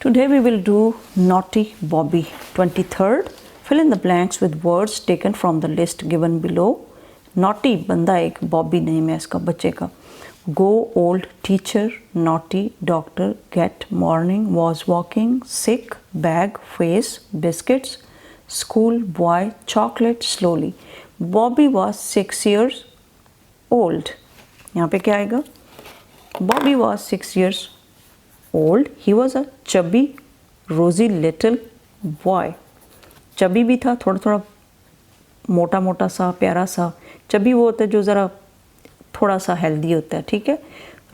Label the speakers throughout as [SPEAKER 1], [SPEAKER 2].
[SPEAKER 1] Today we will do Naughty Bobby. 23rd. Fill in the blanks with words taken from the list given below. Naughty बंदा एक, Bobby name है इसका बच्चे का. Go old teacher, naughty doctor, get morning, was walking, sick, bag, face, biscuits, school boy, chocolate, slowly. Bobby was 6 years old. यहाँ पे क्या आएगा? Bobby was 6 years old. He was a chubby, rosy little boy. Chubby भी था, थोड़ा थोड़ा मोटा मोटा सा, प्यारा सा. चबी वो होता है जो ज़रा थोड़ा सा हेल्दी होता है, ठीक है.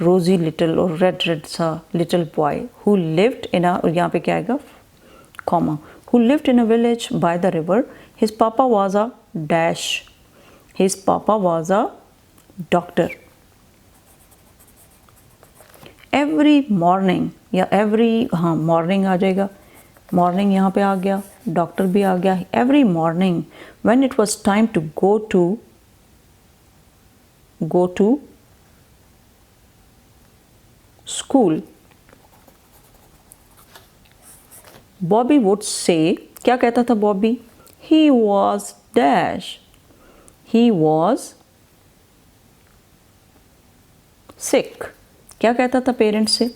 [SPEAKER 1] रोजी लिटिल और रेड रेड सा little boy who lived in a, यहाँ पे क्या आएगा, comma, who lived in a village by the river. His papa was a dash. His papa was a doctor. Every morning या every, हाँ morning आ जाएगा, morning यहाँ पे आ गया, डॉक्टर भी आ गया. Every morning when it was time to go to school, Bobby would say, क्या कहता था Bobby? He was dash. He was sick. क्या कहता था पेरेंट्स से?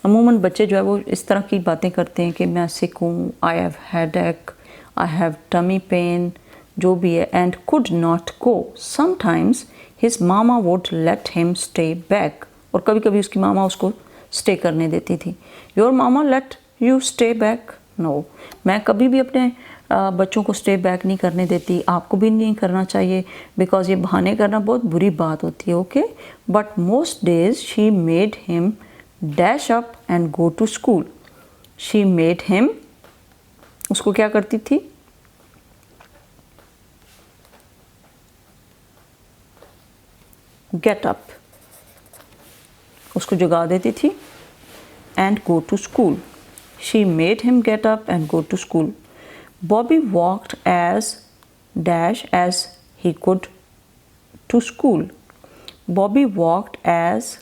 [SPEAKER 1] अमूमन बच्चे जो है वो इस तरह की बातें करते हैं कि मैं सिक हूँ, I have headache, I have tummy pain, जो भी है, and could not go. Sometimes his mama would let him stay back. और कभी कभी उसकी मामा उसको स्टे करने देती थी. Your mama let you stay back? No, मैं कभी भी अपने बच्चों को स्टे बैक नहीं करने देती, आपको भी नहीं करना चाहिए, बिकॉज ये बहाने करना बहुत बुरी बात होती है. Okay, but most days she made him dash up and go to school. She made him, उसको क्या करती थी? Get up, उसको जगा देती थी, and go to school. She made him get up and go to school. Bobby walked as dash as he could to school. Bobby walked as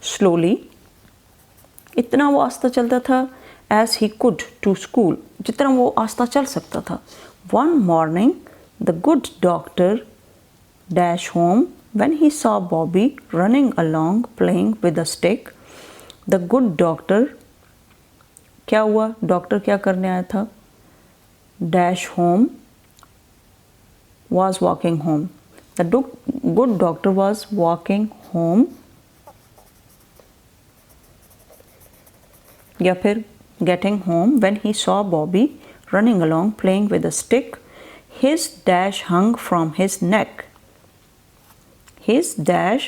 [SPEAKER 1] slowly, इतना वो आस्ता चलता था, as he could to school, जितना वो आस्ता चल सकता था. One morning the good doctor dashed home when he saw Bobby running along playing with a stick. The good doctor, क्या हुआ? डॉक्टर क्या करने आया था? Dash home, was walking home. The good doctor was walking home, या फिर getting home when he saw Bobby running along playing with a stick. His dash hung from his neck. His dash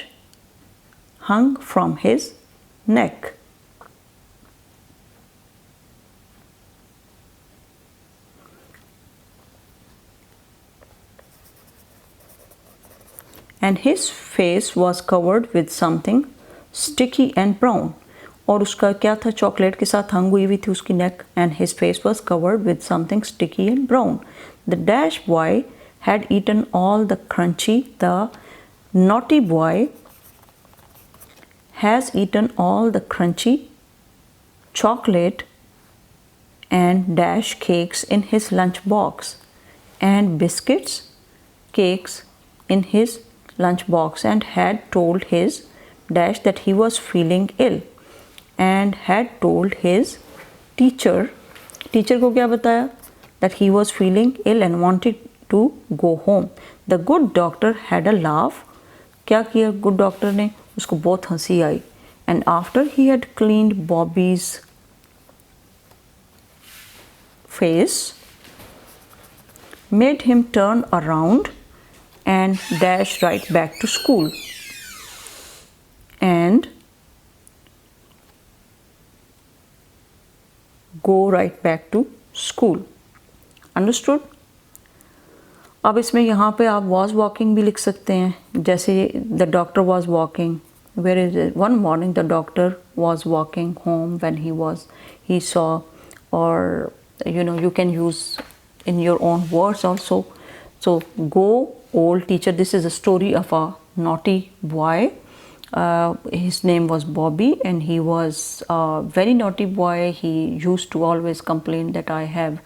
[SPEAKER 1] hung from his neck. And his face was covered with something sticky and brown. और उसका क्या था? Chocolate के साथ हंग हुई हुई थी उसकी neck. And his face was covered with something sticky and brown. The dash boy had eaten all the crunchy. The naughty boy has eaten all the crunchy chocolate and dash cakes in his lunch box and biscuits, cakes in his lunch box, and had told his dash that he was feeling ill and had told his teacher को क्या बताया? that he was feeling ill and wanted to go home. The good doctor had a laugh. क्या किया good doctor ने? उसको बहुत हंसी आई. and after he had cleaned Bobby's face, made him turn around and dash right back to school. And go right back to school. Understood? अब इसमें यहाँ पे आप was walking भी लिख सकते हैं. जैसे the doctor was walking. Where is it? One morning the doctor was walking home when he saw, or you can use in your own words also. So go old teacher. This is a story of a naughty boy His name was Bobby, and he was a very naughty boy. He used to always complain that I have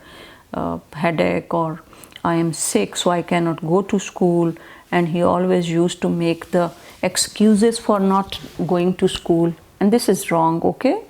[SPEAKER 1] headache or I am sick, so I cannot go to school. And he always used to make the excuses for not going to school. And this is wrong, okay?